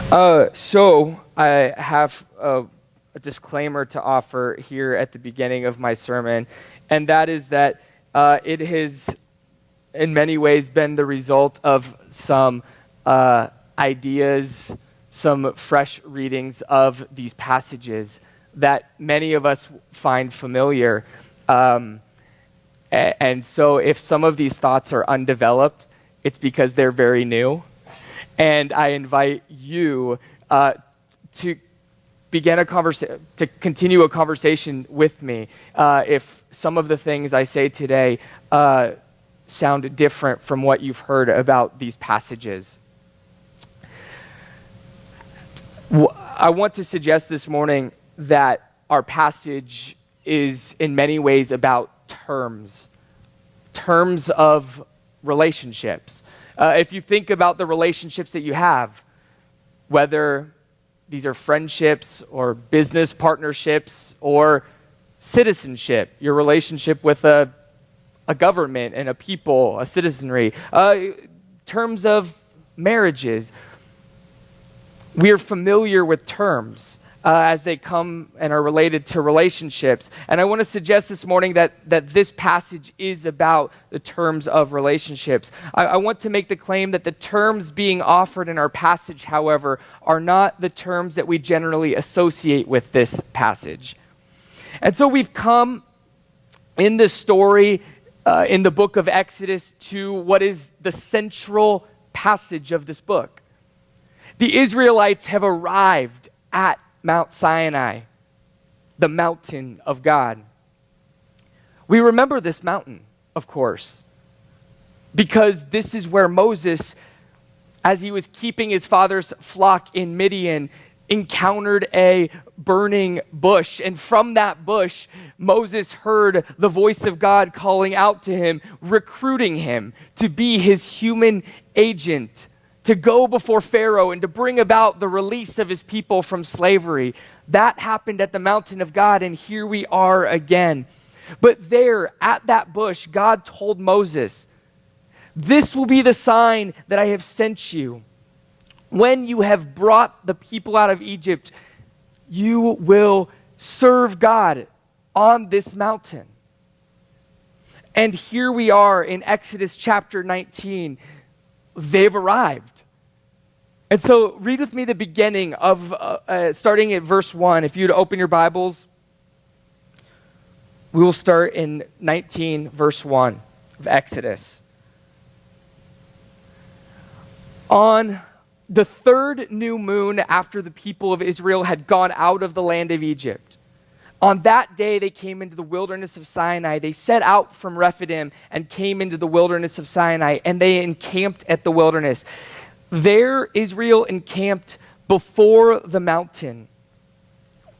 So I have a disclaimer to offer here at the beginning of my sermon, and that is that it has, in many ways, been the result of some ideas, some fresh readings of these passages that many of us find familiar. And so if some of these thoughts are undeveloped, it's because they're very new. And I invite you to begin to continue a conversation with me if some of the things I say today sound different from what you've heard about these passages. I want to suggest this morning that our passage is in many ways about terms of relationships. If you think about the relationships that you have, whether these are friendships or business partnerships or citizenship, your relationship with a government and a people, a citizenry, terms of marriages, we are familiar with terms as they come and are related to relationships. And I want to suggest this morning that this passage is about the terms of relationships. I want to make the claim that the terms being offered in our passage, however, are not the terms that we generally associate with this passage. And so we've come in this story in the book of Exodus to what is the central passage of this book. The Israelites have arrived at Mount Sinai, the mountain of God. We remember this mountain, of course, because this is where Moses, as he was keeping his father's flock in Midian, encountered a burning bush. And from that bush, Moses heard the voice of God calling out to him, recruiting him to be his human agent, to go before Pharaoh and to bring about the release of his people from slavery. That happened at the mountain of God, and here we are again. But there, at that bush, God told Moses, "This will be the sign that I have sent you. When you have brought the people out of Egypt, you will serve God on this mountain." And here we are in Exodus chapter 19. They've arrived. And so read with me the beginning of, starting at verse 1. If you'd open your Bibles, we will start in 19, verse 1 of Exodus. On the third new moon after the people of Israel had gone out of the land of Egypt, on that day they came into the wilderness of Sinai. They set out from Rephidim and came into the wilderness of Sinai, and they encamped at the wilderness. There Israel encamped before the mountain,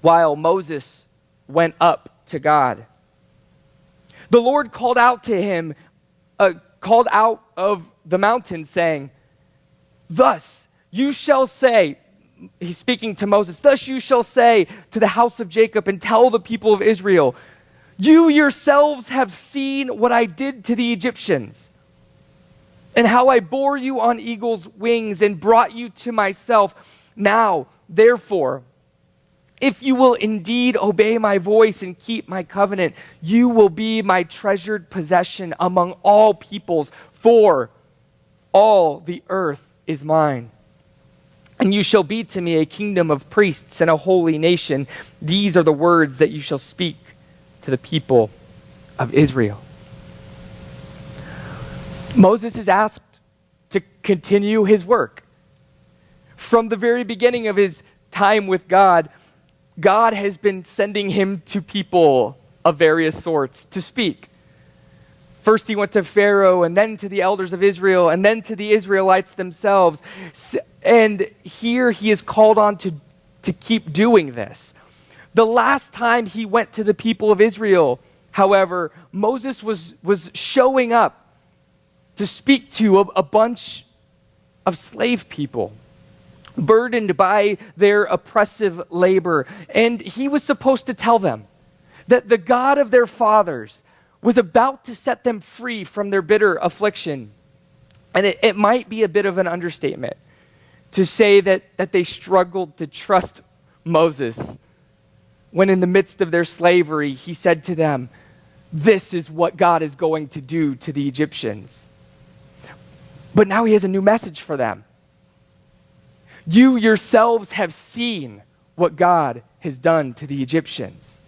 while Moses went up to God. The Lord called out to him, called out of the mountain, saying, "Thus you shall say," he's speaking to Moses, "Thus you shall say to the house of Jacob and tell the people of Israel, you yourselves have seen what I did to the Egyptians, and how I bore you on eagle's wings and brought you to myself. Now, therefore, if you will indeed obey my voice and keep my covenant, you will be my treasured possession among all peoples, for all the earth is mine. And you shall be to me a kingdom of priests and a holy nation. These are the words that you shall speak to the people of Israel." Moses is asked to continue his work. From the very beginning of his time with God, God has been sending him to people of various sorts to speak. First he went to Pharaoh, and then to the elders of Israel, and then to the Israelites themselves. And here he is called on to keep doing this. The last time he went to the people of Israel, however, Moses was showing up to speak to a bunch of slave people, burdened by their oppressive labor. And he was supposed to tell them that the God of their fathers was about to set them free from their bitter affliction. And it might be a bit of an understatement to say that they struggled to trust Moses when in the midst of their slavery, he said to them, this is what God is going to do to the Egyptians. But now he has a new message for them. You yourselves have seen what God has done to the Egyptians.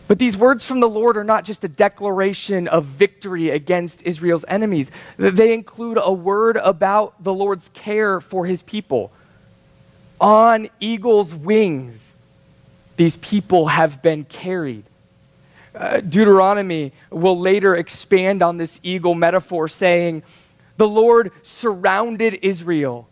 But these words from the Lord are not just a declaration of victory against Israel's enemies. They include a word about the Lord's care for his people. On eagle's wings, these people have been carried. Deuteronomy will later expand on this eagle metaphor, saying, the Lord surrounded Israel,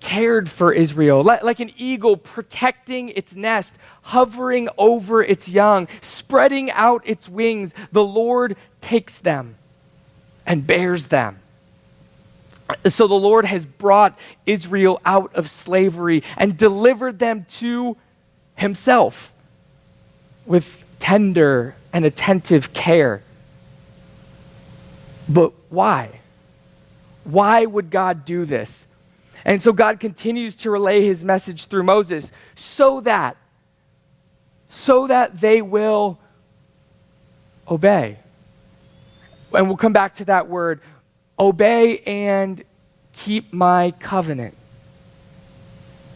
cared for Israel, like an eagle protecting its nest, hovering over its young, spreading out its wings. The Lord takes them and bears them. So the Lord has brought Israel out of slavery and delivered them to himself with tender and attentive care. But why? Why would God do this? And so God continues to relay his message through Moses so that they will obey. And we'll come back to that word, obey and keep my covenant.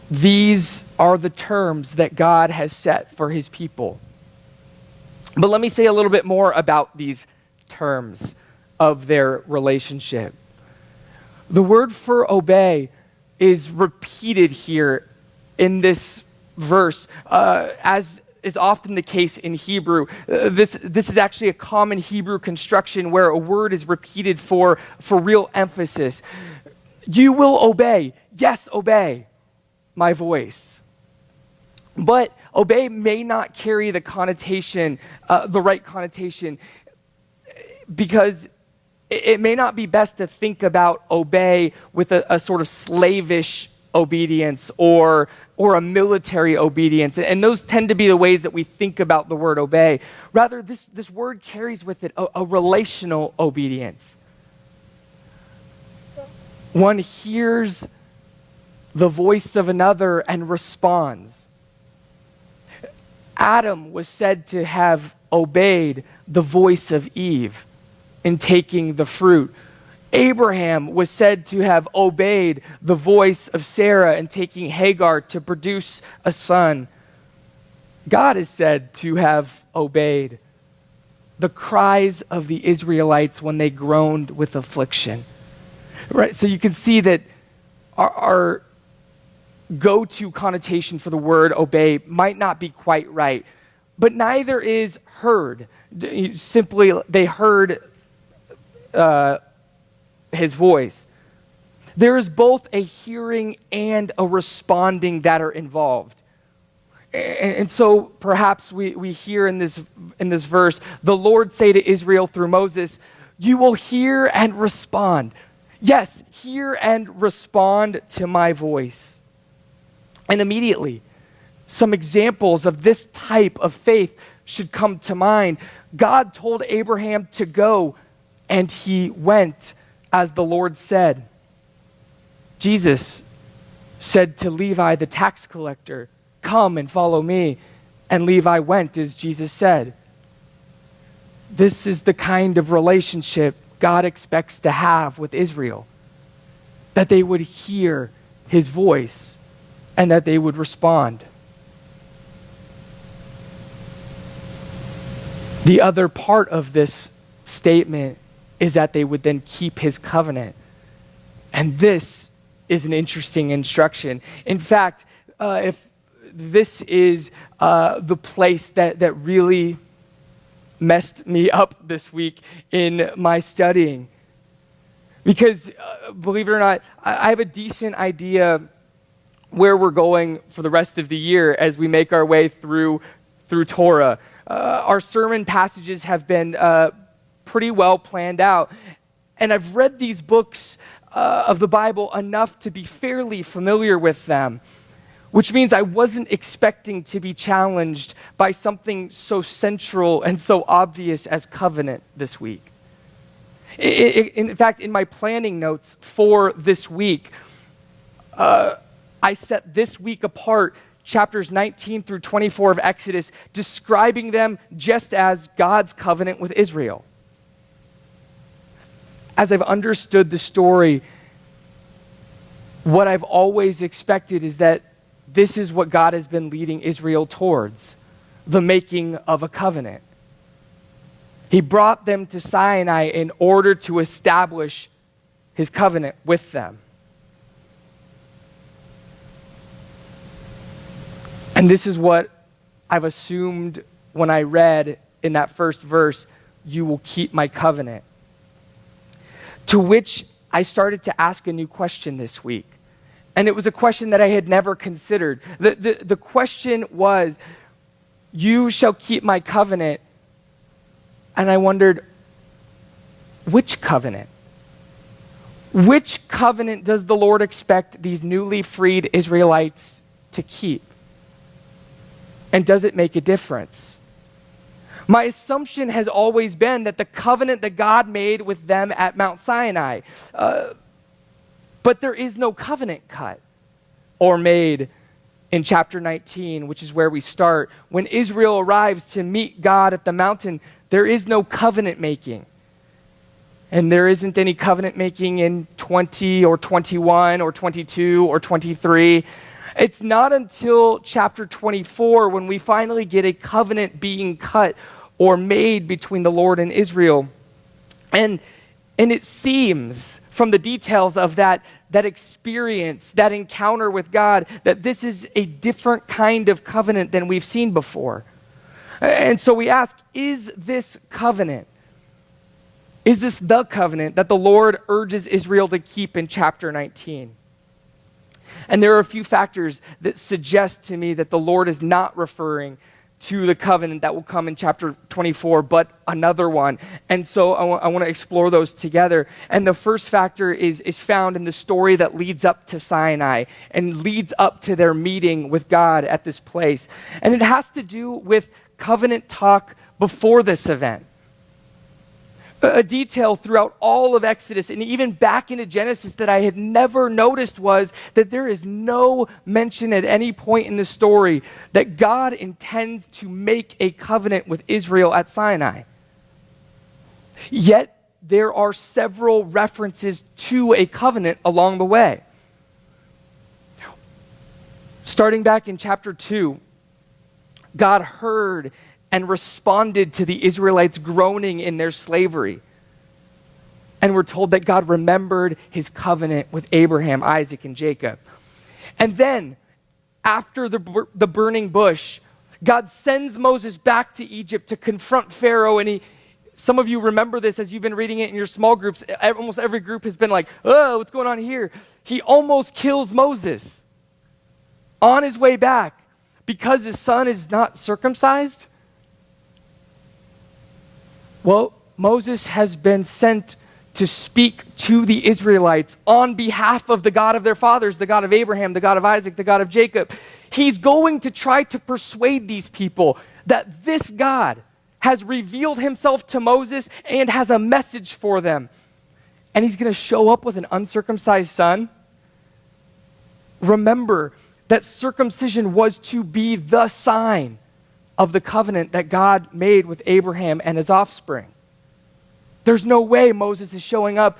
These are the terms that God has set for his people. But let me say a little bit more about these terms of their relationship. The word for obey is repeated here in this verse, as is often the case in Hebrew. This is actually a common Hebrew construction where a word is repeated for real emphasis. You will obey. Yes, obey my voice. But obey may not carry the connotation, the right connotation, because it may not be best to think about obey with a sort of slavish obedience or a military obedience. And those tend to be the ways that we think about the word obey. Rather, this word carries with it a relational obedience. One hears the voice of another and responds. Adam was said to have obeyed the voice of Eve in taking the fruit. Abraham was said to have obeyed the voice of Sarah in taking Hagar to produce a son. God is said to have obeyed the cries of the Israelites when they groaned with affliction. Right? So you can see that our go-to connotation for the word obey might not be quite right, but neither is heard. Simply, they heard his voice. There is both a hearing and a responding that are involved. And so perhaps we hear in this verse, the Lord say to Israel through Moses, you will hear and respond. Yes, hear and respond to my voice. And immediately, some examples of this type of faith should come to mind. God told Abraham to go, and he went as the Lord said. Jesus said to Levi, the tax collector, come and follow me. And Levi went as Jesus said. This is the kind of relationship God expects to have with Israel, that they would hear his voice and that they would respond. The other part of this statement is that they would then keep his covenant. And this is an interesting instruction. In fact, if this is the place that really messed me up this week in my studying. Because, believe it or not, I have a decent idea where we're going for the rest of the year as we make our way through Torah. Our sermon passages have been pretty well planned out. And I've read these books of the Bible enough to be fairly familiar with them, which means I wasn't expecting to be challenged by something so central and so obvious as covenant this week. In fact, in my planning notes for this week, I set this week apart chapters 19 through 24 of Exodus, describing them just as God's covenant with Israel. As I've understood the story, what I've always expected is that this is what God has been leading Israel towards, the making of a covenant. He brought them to Sinai in order to establish his covenant with them. And this is what I've assumed when I read in that first verse, you will keep my covenant. To which I started to ask a new question this week. And it was a question that I had never considered. The question was, you shall keep my covenant. And I wondered, which covenant? Which covenant does the Lord expect these newly freed Israelites to keep? And does it make a difference? My assumption has always been that the covenant that God made with them at Mount Sinai, but there is no covenant cut or made in chapter 19, which is where we start. When Israel arrives to meet God at the mountain, there is no covenant making. And there isn't any covenant making in 20 or 21 or 22 or 23. It's not until chapter 24 when we finally get a covenant being cut or made between the Lord and Israel. And it seems from the details of that experience, that encounter with God, that this is a different kind of covenant than we've seen before. And so we ask, is this covenant? Is this the covenant that the Lord urges Israel to keep in chapter 19? And there are a few factors that suggest to me that the Lord is not referring to the covenant that will come in chapter 24, but another one. And so I want to explore those together. And the first factor is found in the story that leads up to Sinai and leads up to their meeting with God at this place. And it has to do with covenant talk before this event. A detail throughout all of Exodus and even back into Genesis that I had never noticed was that there is no mention at any point in the story that God intends to make a covenant with Israel at Sinai. Yet there are several references to a covenant along the way. Starting back in chapter 2, God heard and responded to the Israelites groaning in their slavery. And we're told that God remembered his covenant with Abraham, Isaac, and Jacob. And then, after the burning bush, God sends Moses back to Egypt to confront Pharaoh. And some of you remember this as you've been reading it in your small groups. Almost every group has been like, oh, what's going on here? He almost kills Moses on his way back because his son is not circumcised. Well, Moses has been sent to speak to the Israelites on behalf of the God of their fathers, the God of Abraham, the God of Isaac, the God of Jacob. He's going to try to persuade these people that this God has revealed himself to Moses and has a message for them. And he's going to show up with an uncircumcised son. Remember that circumcision was to be the sign of the covenant that God made with Abraham and his offspring. There's no way Moses is showing up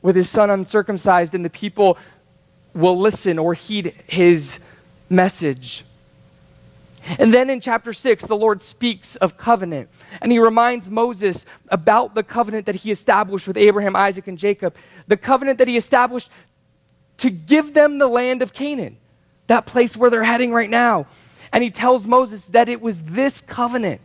with his son uncircumcised and the people will listen or heed his message. And then in chapter 6, the Lord speaks of covenant, and he reminds Moses about the covenant that he established with Abraham, Isaac, and Jacob, the covenant that he established to give them the land of Canaan, that place where they're heading right now. And he tells Moses that it was this covenant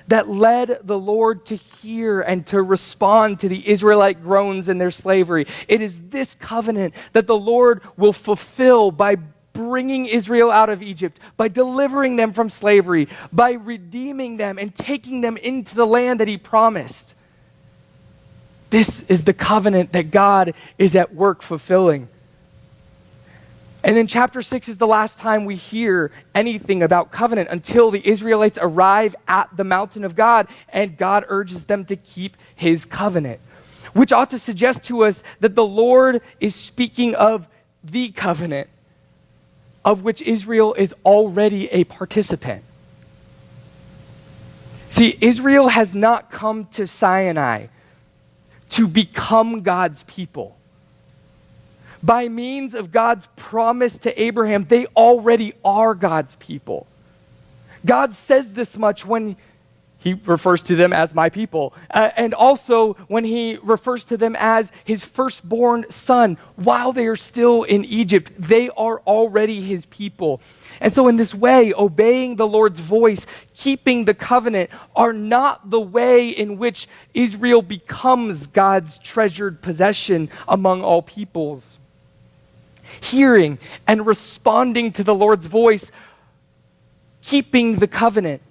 that led the Lord to hear and to respond to the Israelite groans in their slavery. It is this covenant that the Lord will fulfill by bringing Israel out of Egypt, by delivering them from slavery, by redeeming them and taking them into the land that he promised. This is the covenant that God is at work fulfilling. And then chapter 6 is the last time we hear anything about covenant until the Israelites arrive at the mountain of God and God urges them to keep his covenant, which ought to suggest to us that the Lord is speaking of the covenant, of which Israel is already a participant. See, Israel has not come to Sinai to become God's people. By means of God's promise to Abraham, they already are God's people. God says this much when he refers to them as my people, and also when he refers to them as his firstborn son. While they are still in Egypt, they are already his people. And so in this way, obeying the Lord's voice, keeping the covenant, are not the way in which Israel becomes God's treasured possession among all peoples. Hearing and responding to the Lord's voice, keeping the covenant,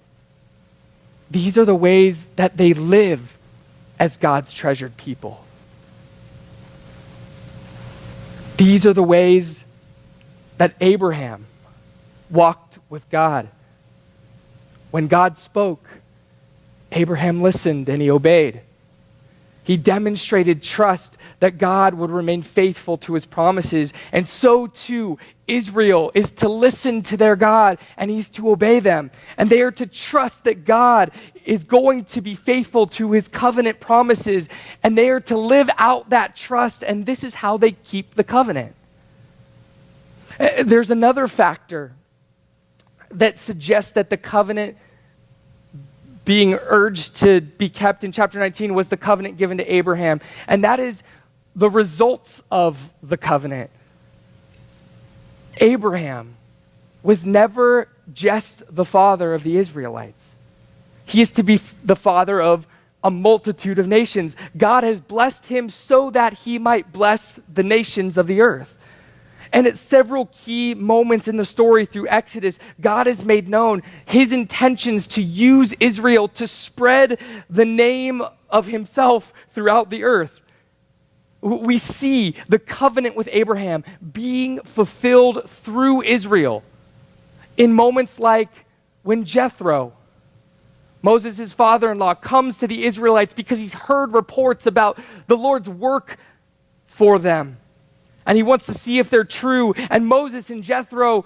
these are the ways that they live as God's treasured people. These are the ways that Abraham walked with God. When God spoke, Abraham listened and he obeyed. He demonstrated trust that God would remain faithful to his promises. And so too, Israel is to listen to their God and he's to obey them. And they are to trust that God is going to be faithful to his covenant promises. And they are to live out that trust. And this is how they keep the covenant. There's another factor that suggests that the covenant being urged to be kept in chapter 19 was the covenant given to Abraham. And that is the results of the covenant. Abraham was never just the father of the Israelites. He is to be the father of a multitude of nations. God has blessed him so that he might bless the nations of the earth. And at several key moments in the story through Exodus, God has made known his intentions to use Israel to spread the name of himself throughout the earth. We see the covenant with Abraham being fulfilled through Israel in moments like when Jethro, Moses' father-in-law, comes to the Israelites because he's heard reports about the Lord's work for them. And he wants to see if they're true. And Moses and Jethro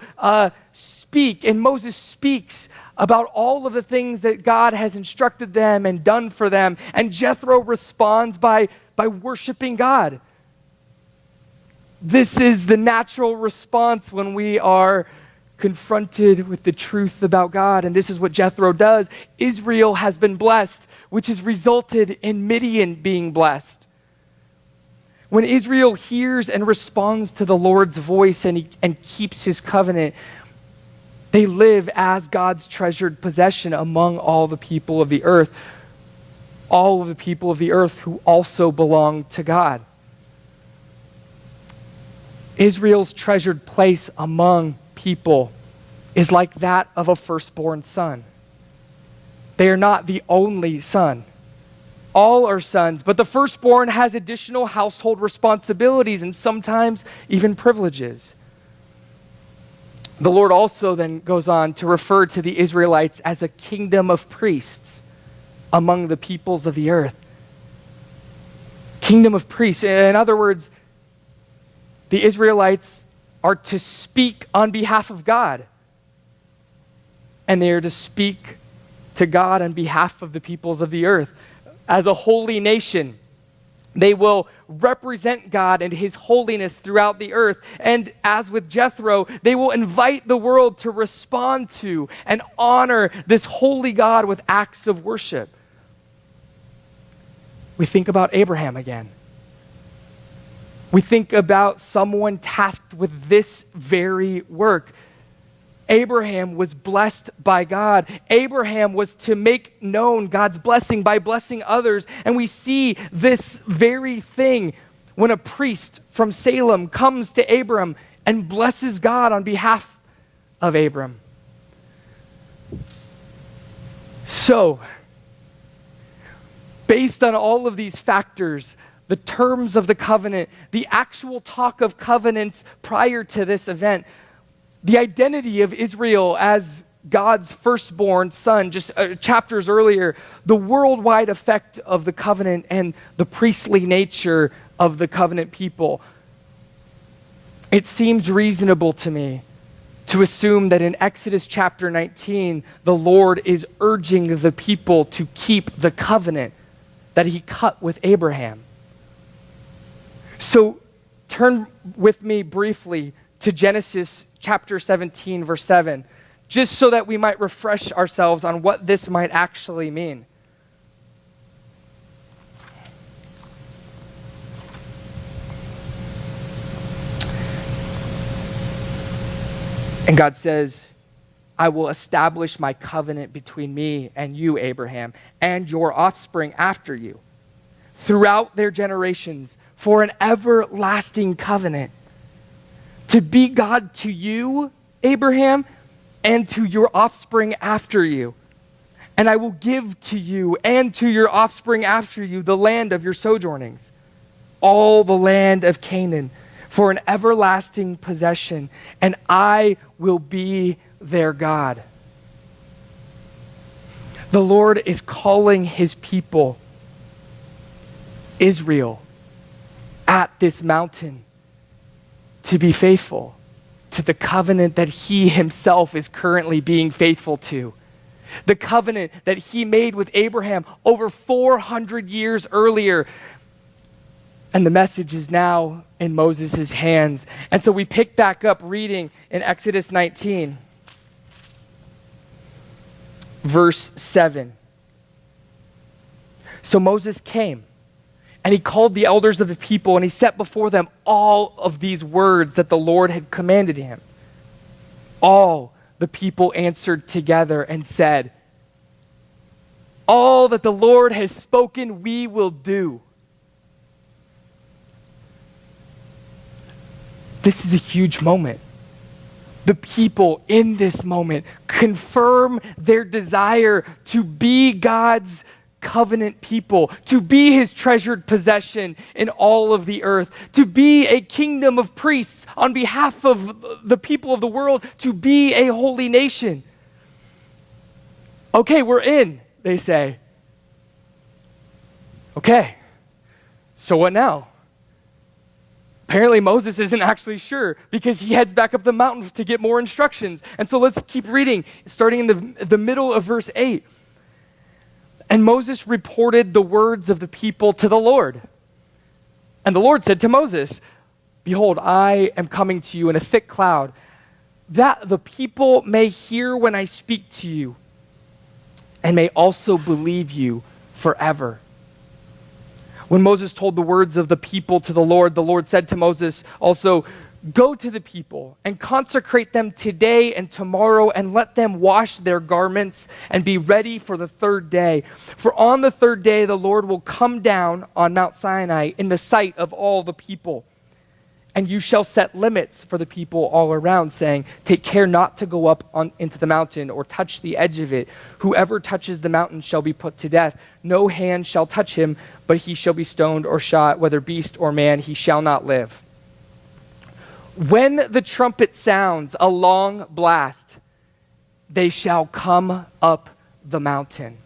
speak, and Moses speaks about all of the things that God has instructed them and done for them. And Jethro responds by worshiping God. This is the natural response when we are confronted with the truth about God. And this is what Jethro does. Israel has been blessed, which has resulted in Midian being blessed. When Israel hears and responds to the Lord's voice and keeps his covenant, they live as God's treasured possession among all the people of the earth. All of the people of the earth who also belong to God. Israel's treasured place among people is like that of a firstborn son. They are not the only son. All are sons, but the firstborn has additional household responsibilities and sometimes even privileges. The Lord also then goes on to refer to the Israelites as a kingdom of priests among the peoples of the earth. Kingdom of priests. In other words, the Israelites are to speak on behalf of God. And they are to speak to God on behalf of the peoples of the earth. As a holy nation, they will represent God and his holiness throughout the earth. And as with Jethro, they will invite the world to respond to and honor this holy God with acts of worship. We think about Abraham again. We think about someone tasked with this very work. Abraham was blessed by God. Abraham was to make known God's blessing by blessing others. And we see this very thing when a priest from Salem comes to Abram and blesses God on behalf of Abram. So, based on all of these factors, the terms of the covenant, the actual talk of covenants prior to this event, the identity of Israel as God's firstborn son, just chapters earlier, the worldwide effect of the covenant and the priestly nature of the covenant people. It seems reasonable to me to assume that in Exodus chapter 19, the Lord is urging the people to keep the covenant that he cut with Abraham. So turn with me briefly to Genesis chapter 17, verse 7, just so that we might refresh ourselves on what this might actually mean. And God says, I will establish my covenant between me and you, Abraham, and your offspring after you, throughout their generations, for an everlasting covenant, to be God to you, Abraham, and to your offspring after you. And I will give to you and to your offspring after you the land of your sojournings, all the land of Canaan, for an everlasting possession, and I will be their God. The Lord is calling his people, Israel, at this mountain to be faithful to the covenant that he himself is currently being faithful to. The covenant that he made with Abraham over 400 years earlier. And the message is now in Moses' hands. And so we pick back up reading in Exodus 19, verse 7. So Moses came, and he called the elders of the people, and he set before them all of these words that the Lord had commanded him. All the people answered together and said, all that the Lord has spoken, we will do. This is a huge moment. The people in this moment confirm their desire to be God's covenant people, to be his treasured possession in all of the earth, to be a kingdom of priests on behalf of the people of the world, to be a holy nation. Okay, we're in, they say. Okay, so what now? Apparently Moses isn't actually sure because he heads back up the mountain to get more instructions. And so let's keep reading, starting in the middle of verse 8. And Moses reported the words of the people to the Lord. And the Lord said to Moses, behold, I am coming to you in a thick cloud, that the people may hear when I speak to you, and may also believe you forever. When Moses told the words of the people to the Lord said to Moses also, go to the people and consecrate them today and tomorrow, and let them wash their garments and be ready for the third day. For on the third day the Lord will come down on Mount Sinai in the sight of all the people. And you shall set limits for the people all around, saying, take care not to go up into the mountain or touch the edge of it. Whoever touches the mountain shall be put to death. No hand shall touch him, but he shall be stoned or shot, whether beast or man, he shall not live. When the trumpet sounds a long blast, they shall come up the mountain.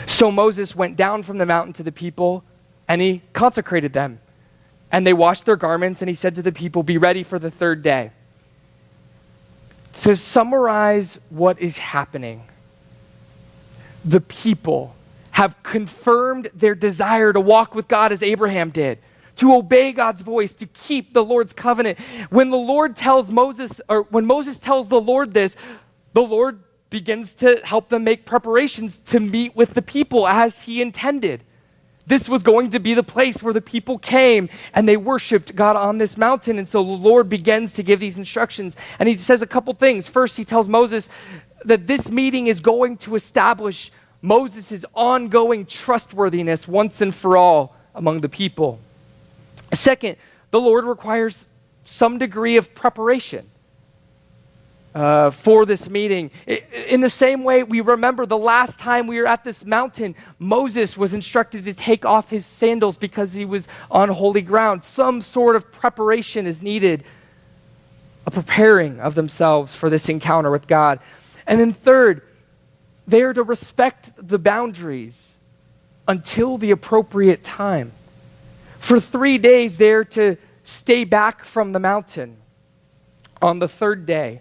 So Moses went down from the mountain to the people, and he consecrated them. And they washed their garments, and he said to the people, be ready for the third day. To summarize what is happening, the people have confirmed their desire to walk with God as Abraham did, to obey God's voice, to keep the Lord's covenant. When the Lord tells Moses, or when Moses tells the Lord this, the Lord begins to help them make preparations to meet with the people as he intended. This was going to be the place where the people came and they worshiped God on this mountain. And so the Lord begins to give these instructions. And he says a couple things. First, he tells Moses that this meeting is going to establish Moses' ongoing trustworthiness once and for all among the people. Second, the Lord requires some degree of preparation for this meeting. In the same way, we remember the last time we were at this mountain, Moses was instructed to take off his sandals because he was on holy ground. Some sort of preparation is needed, a preparing of themselves for this encounter with God. And then third, they are to respect the boundaries until the appropriate time. For 3 days, they're to stay back from the mountain. On the third day,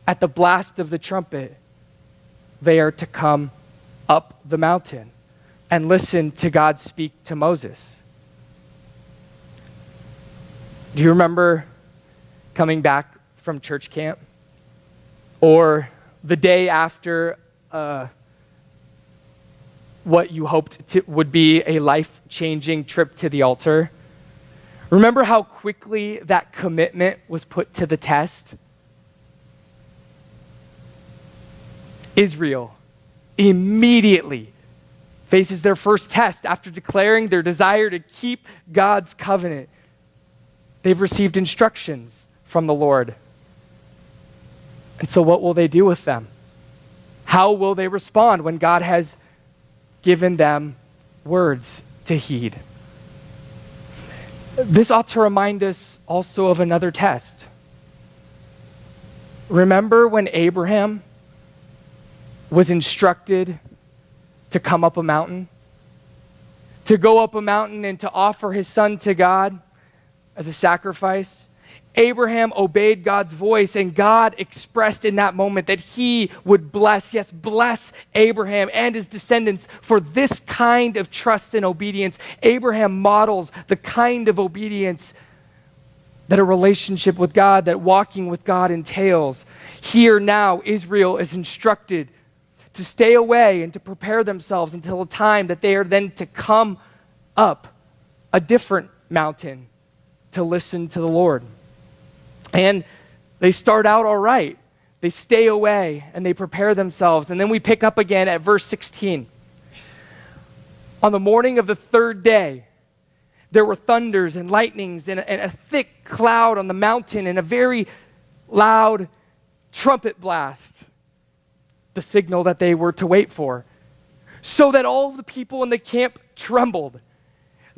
at the blast of the trumpet, they are to come up the mountain and listen to God speak to Moses. Do you remember coming back from church camp? Or the day after what you hoped would be a life-changing trip to the altar? Remember how quickly that commitment was put to the test? Israel immediately faces their first test after declaring their desire to keep God's covenant. They've received instructions from the Lord. And so what will they do with them? How will they respond when God has given them words to heed? This ought to remind us also of another test. Remember when Abraham was instructed to come up a mountain? To go up a mountain and to offer his son to God as a sacrifice? Abraham obeyed God's voice, and God expressed in that moment that he would bless Abraham and his descendants for this kind of trust and obedience. Abraham models the kind of obedience that a relationship with God, that walking with God entails. Here now, Israel is instructed to stay away and to prepare themselves until a time that they are then to come up a different mountain to listen to the Lord. And they start out all right. They stay away and they prepare themselves. And then we pick up again at verse 16. On the morning of the third day, there were thunders and lightnings and a thick cloud on the mountain and a very loud trumpet blast, the signal that they were to wait for, so that all the people in the camp trembled.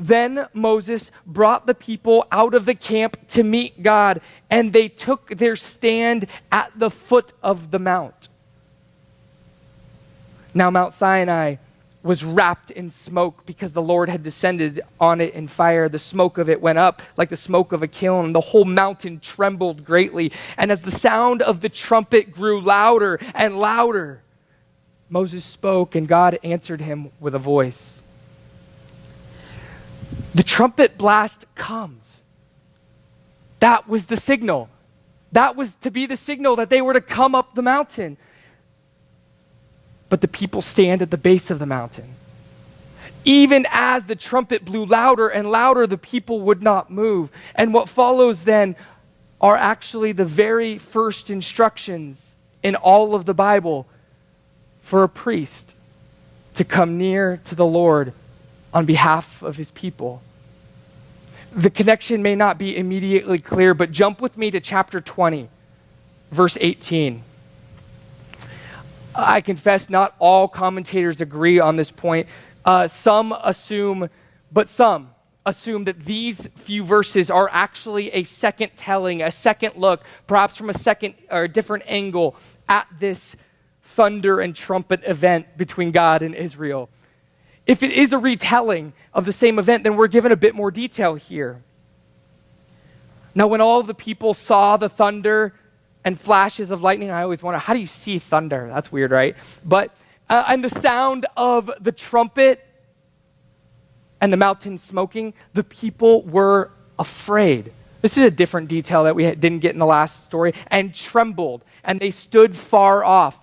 Then Moses brought the people out of the camp to meet God, and they took their stand at the foot of the mount. Now Mount Sinai was wrapped in smoke because the Lord had descended on it in fire. The smoke of it went up like the smoke of a kiln, and the whole mountain trembled greatly. And as the sound of the trumpet grew louder and louder, Moses spoke, and God answered him with a voice. The trumpet blast comes. That was the signal. That was to be the signal that they were to come up the mountain. But the people stand at the base of the mountain. Even as the trumpet blew louder and louder, the people would not move. And what follows then are actually the very first instructions in all of the Bible for a priest to come near to the Lord on behalf of his people. The connection may not be immediately clear, but jump with me to chapter 20, verse 18. I confess not all commentators agree on this point. Some assume that these few verses are actually a second telling, a second look, perhaps from a second or a different angle at this thunder and trumpet event between God and Israel. If it is a retelling of the same event, then we're given a bit more detail here. Now, when all the people saw the thunder and flashes of lightning, I always wonder, how do you see thunder? That's weird, right? But, and the sound of the trumpet and the mountain smoking, the people were afraid. This is a different detail that we didn't get in the last story. And trembled, and they stood far off.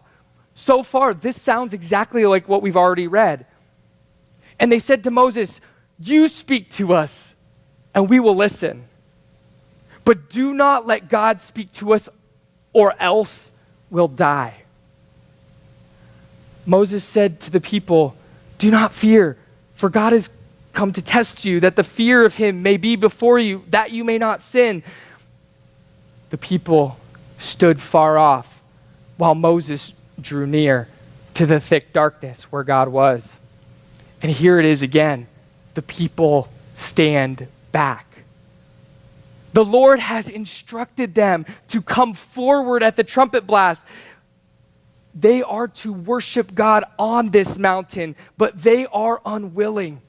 So far, this sounds exactly like what we've already read. And they said to Moses, "You speak to us, and we will listen. But do not let God speak to us, or else we'll die." Moses said to the people, "Do not fear, for God has come to test you, that the fear of him may be before you, that you may not sin." The people stood far off, while Moses drew near to the thick darkness where God was. And here it is again. The people stand back. The Lord has instructed them to come forward at the trumpet blast. They are to worship God on this mountain, but they are unwilling.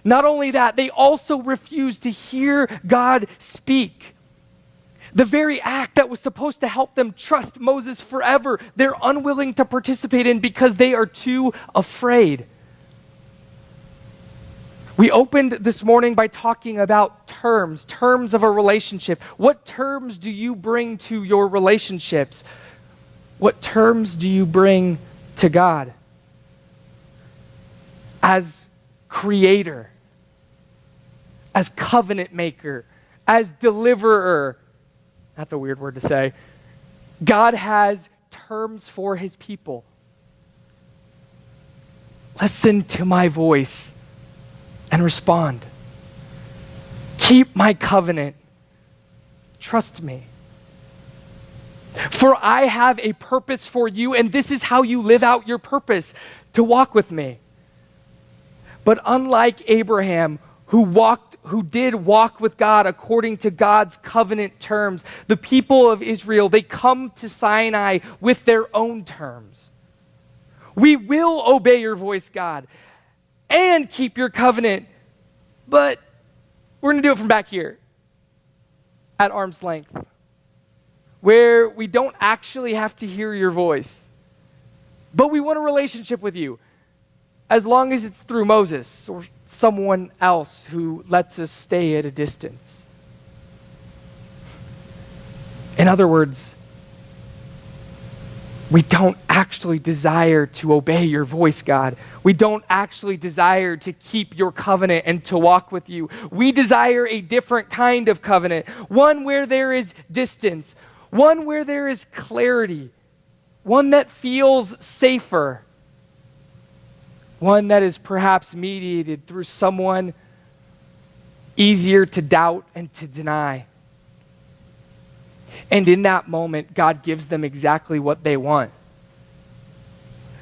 Not only that, they also refuse to hear God speak. The very act that was supposed to help them trust Moses forever, they're unwilling to participate in because they are too afraid. We opened this morning by talking about terms of a relationship. What terms do you bring to your relationships? What terms do you bring to God? As creator, as covenant maker, as deliverer. That's a weird word to say. God has terms for his people. Listen to my voice and respond. Keep my covenant. Trust me. For I have a purpose for you, and this is how you live out your purpose, to walk with me. But unlike Abraham, who did walk with God according to God's covenant terms, the people of Israel, they come to Sinai with their own terms. We will obey your voice, God, and keep your covenant, but we're going to do it from back here at arm's length, where we don't actually have to hear your voice, but we want a relationship with you, as long as it's through Moses or someone else who lets us stay at a distance. In other words, we don't actually desire to obey your voice, God. We don't actually desire to keep your covenant and to walk with you. We desire a different kind of covenant, one where there is distance, one where there is clarity, one that feels safer, one that is perhaps mediated through someone easier to doubt and to deny. And in that moment, God gives them exactly what they want.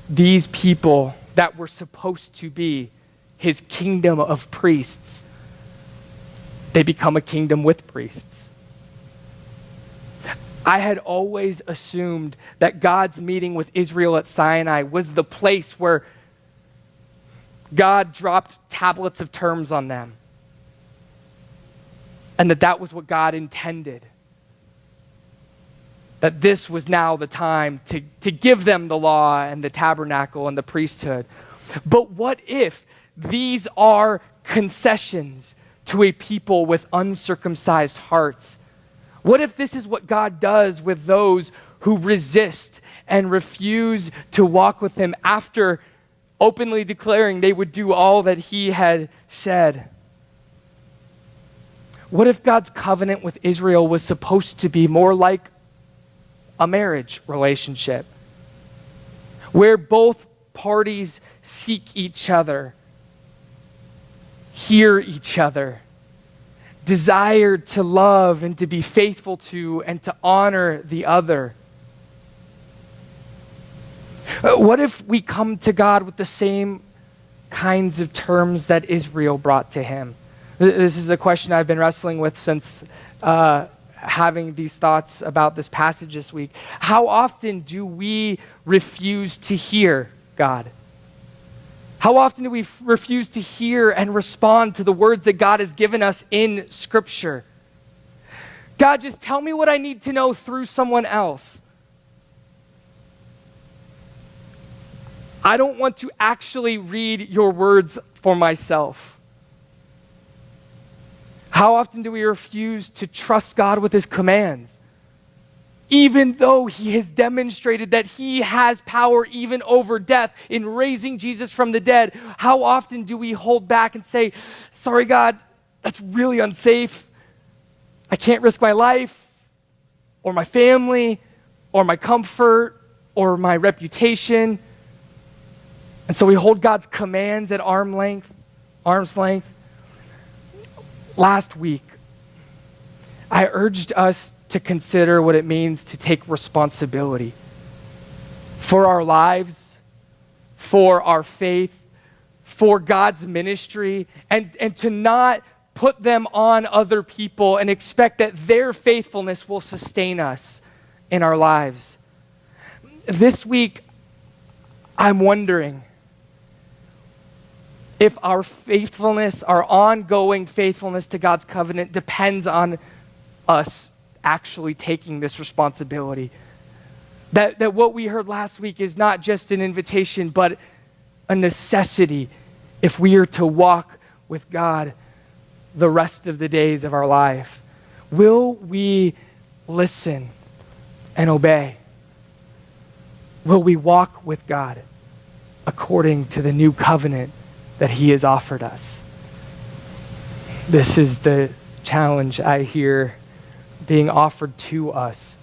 These people that were supposed to be his kingdom of priests, they become a kingdom with priests. I had always assumed that God's meeting with Israel at Sinai was the place where God dropped tablets of terms on them, and that was what God intended. That this was now the time to give them the law and the tabernacle and the priesthood. But what if these are concessions to a people with uncircumcised hearts? What if this is what God does with those who resist and refuse to walk with him after openly declaring they would do all that he had said? What if God's covenant with Israel was supposed to be more like a marriage relationship, where both parties seek each other, hear each other, desire to love and to be faithful to and to honor the other? What if we come to God with the same kinds of terms that Israel brought to him? This is a question I've been wrestling with since having these thoughts about this passage this week. How often do we refuse to hear God? How often do we refuse to hear and respond to the words that God has given us in Scripture? God, just tell me what I need to know through someone else. I don't want to actually read your words for myself. How often do we refuse to trust God with his commands, even though he has demonstrated that he has power even over death in raising Jesus from the dead? How often do we hold back and say, sorry, God, that's really unsafe. I can't risk my life or my family or my comfort or my reputation. And so we hold God's commands at arm's length. Last week, I urged us to consider what it means to take responsibility for our lives, for our faith, for God's ministry, and to not put them on other people and expect that their faithfulness will sustain us in our lives. This week, I'm wondering if our faithfulness, our ongoing faithfulness to God's covenant depends on us actually taking this responsibility. That what we heard last week is not just an invitation, but a necessity if we are to walk with God the rest of the days of our life. Will we listen and obey? Will we walk with God according to the new covenant that he has offered us? This is the challenge I hear being offered to us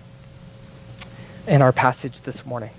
in our passage this morning.